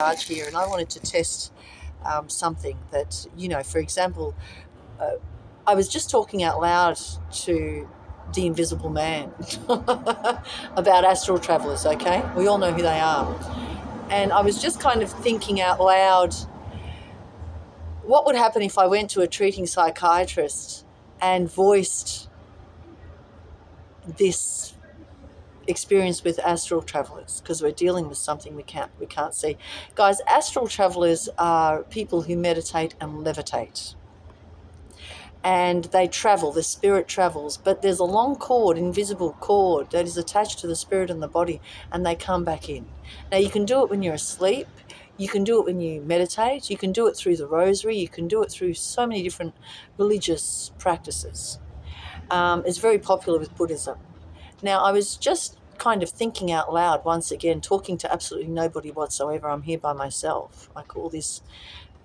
charge here, and I wanted to test something that, for example, I was just talking out loud to the invisible man about astral travelers, okay? We all know who they are. And I was just kind of thinking out loud, what would happen if I went to a treating psychiatrist and voiced this experience with astral travelers, because we're dealing with something we can't see. Guys, astral travelers are people who meditate and levitate. And they travel, the spirit travels, but there's a long cord, invisible cord, that is attached to the spirit and the body, and they come back in. Now, you can do it when you're asleep, you can do it when you meditate, you can do it through the rosary, you can do it through so many different religious practices. It's very popular with Buddhism. Now, I was just kind of thinking out loud once again, talking to absolutely nobody whatsoever. I'm here by myself. I call this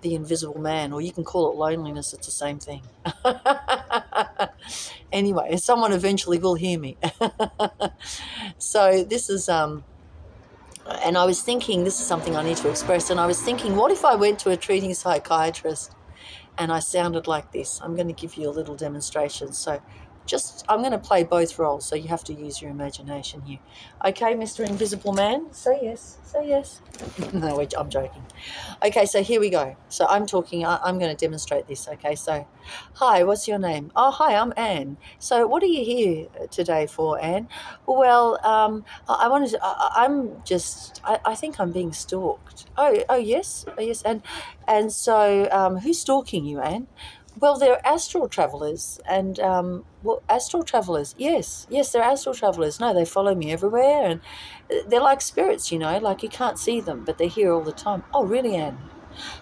the invisible man, or you can call it loneliness. It's the same thing. Anyway, someone eventually will hear me. So this is, and I was thinking, this is something I need to express, and I was thinking, what if I went to a treating psychiatrist and I sounded like this? I'm going to give you a little demonstration. So I'm going to play both roles, so you have to use your imagination here. Okay, Mr. Invisible Man, say yes, say yes. No, I'm joking. Okay, so here we go. So I'm talking, I'm going to demonstrate this, okay? So, hi, what's your name? Oh, hi, I'm Anne. So what are you here today for, Anne? Well, I wanted to, I think I'm being stalked. Oh, yes, and so who's stalking you, Anne? Well, they're astral travelers, and astral travelers. Yes, they're astral travelers. No, they follow me everywhere, and they're like spirits, like you can't see them, but they're here all the time. Oh, really, Anne?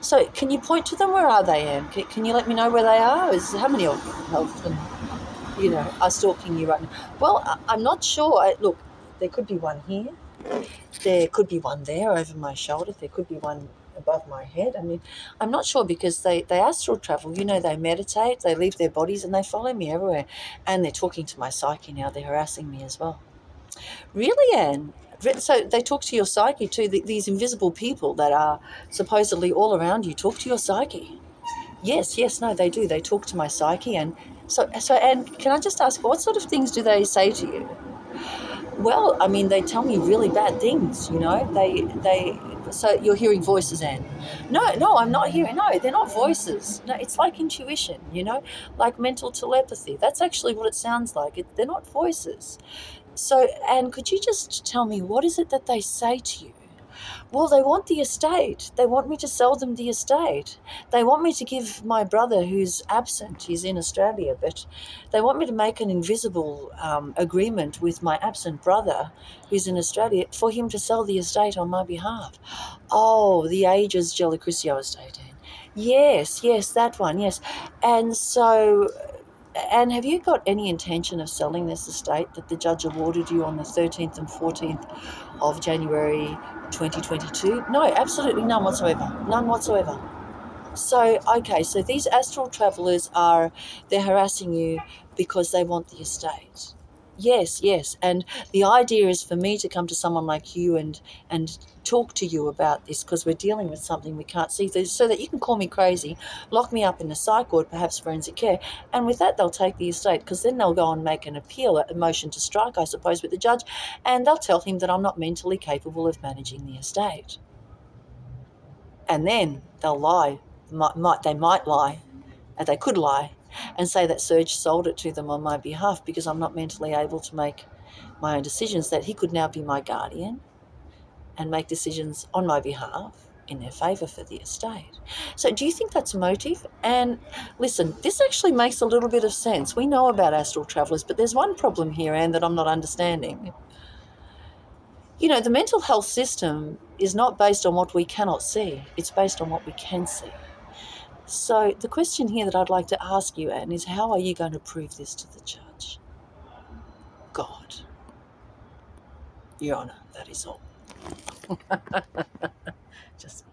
So, can you point to them? Where are they, Anne? Can you let me know where they are? How many of them, are stalking you right now? Well, I'm not sure. Look, there could be one here. There could be one there over my shoulder. There could be one above my head. I mean, I'm not sure, because they astral travel. They meditate, they leave their bodies, and they follow me everywhere. And they're talking to my psyche now. They're harassing me as well. Really, Anne? So they talk to your psyche too. These invisible people that are supposedly all around you talk to your psyche. Yes, no, they do. They talk to my psyche. And so Anne, can I just ask, what sort of things do they say to you? Well, I mean, they tell me really bad things, so you're hearing voices, Anne? No, I'm not hearing. No, they're not voices. No, it's like intuition, like mental telepathy. That's actually what it sounds like. They're not voices. So, Anne, could you just tell me, what is it that they say to you? Well, they want the estate. They want me to sell them the estate. They want me to give my brother, who's absent, he's in Australia, but they want me to make an invisible agreement with my absent brother, who's in Australia, for him to sell the estate on my behalf. Oh, the Ages Gelicrisio estate, Anne. Yes, that one, yes. And so, Anne, have you got any intention of selling this estate that the judge awarded you on the 13th and 14th of January 2022? No, absolutely none whatsoever. None whatsoever. So, okay, so these astral travelers they're harassing you because they want the estate. Yes. And the idea is for me to come to someone like you and talk to you about this, because we're dealing with something we can't see, so that you can call me crazy, lock me up in a psych ward, perhaps forensic care, and with that they'll take the estate, because then they'll go and make an appeal, a motion to strike, I suppose, with the judge, and they'll tell him that I'm not mentally capable of managing the estate. And then they'll lie. They might lie, and they could lie, and say that Serge sold it to them on my behalf because I'm not mentally able to make my own decisions, that he could now be my guardian and make decisions on my behalf in their favour for the estate. So do you think that's a motive? And listen, this actually makes a little bit of sense. We know about astral travellers, but there's one problem here, Anne, that I'm not understanding. The mental health system is not based on what we cannot see. It's based on what we can see. So the question here that I'd like to ask you, Anne, is how are you going to prove this to the judge? God. Your Honour, that is all. Just